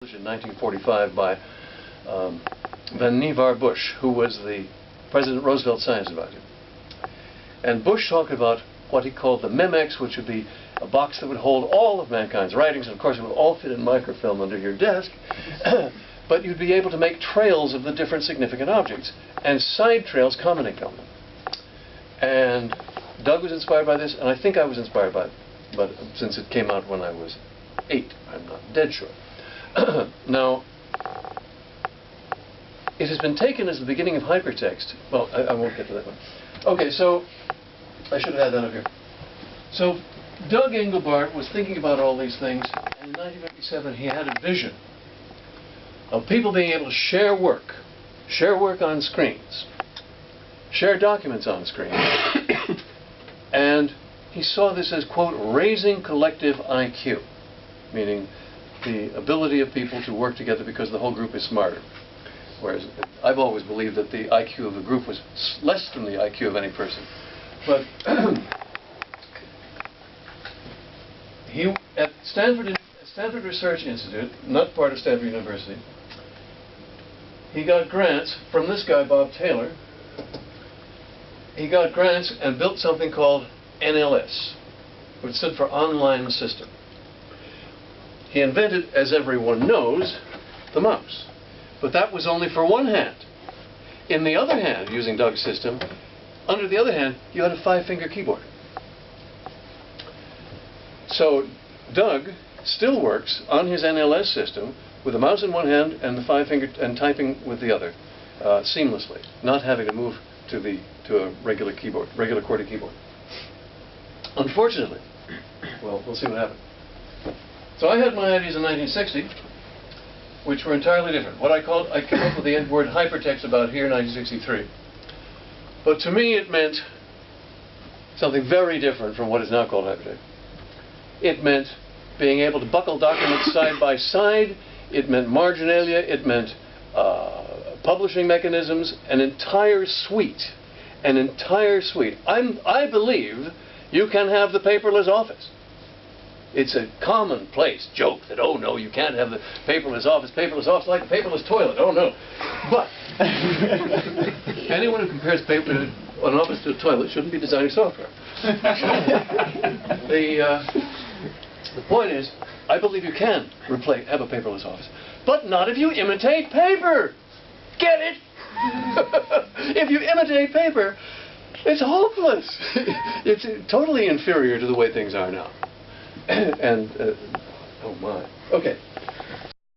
In 1945 by Vannevar Bush, who was the President Roosevelt's science advisor. And Bush talked about what he called the Memex, which would be a box that would hold all of mankind's writings, and of course it would all fit in microfilm under your desk, but you'd be able to make trails of the different significant objects, and side trails commenting on them. And Doug was inspired by this, and I think I was inspired by it, but since it came out when I was 8, I'm not dead sure. Now, it has been taken as the beginning of hypertext. Well, I won't get to that one. Okay, so I should have had that up here. So Doug Engelbart was thinking about all these things, and in 1957 he had a vision of people being able to share work on screens, share documents on screens, and he saw this as, quote, raising collective IQ, meaning the ability of people to work together because the whole group is smarter. Whereas I've always believed that the IQ of the group was less than the IQ of any person. But he, at Stanford Research Institute, not part of Stanford University, he got grants from this guy, Bob Taylor. He got grants and built something called NLS, which stood for Online System. He invented, as everyone knows, the mouse. But that was only for one hand. In the other hand, using Doug's system, under the other hand, you had a 5-finger keyboard. So Doug still works on his NLS system with a mouse in one hand and the 5-finger and typing with the other seamlessly, not having to move to a regular keyboard, regular QWERTY keyboard. Unfortunately, well, we'll see what happens. So I had my ideas in 1960, which were entirely different. I came up with the word hypertext about here in 1963. But to me it meant something very different from what is now called hypertext. It meant being able to buckle documents side by side. It meant marginalia. It meant publishing mechanisms, an entire suite. An entire suite. I believe you can have the paperless office. It's a commonplace joke that, oh no, you can't have the paperless office like a paperless toilet, oh no. But anyone who compares an office to a toilet shouldn't be designing software. The point is, I believe you can have a paperless office, but not if you imitate paper. Get it? If you imitate paper, it's hopeless. It's totally inferior to the way things are now. And, oh my. Okay.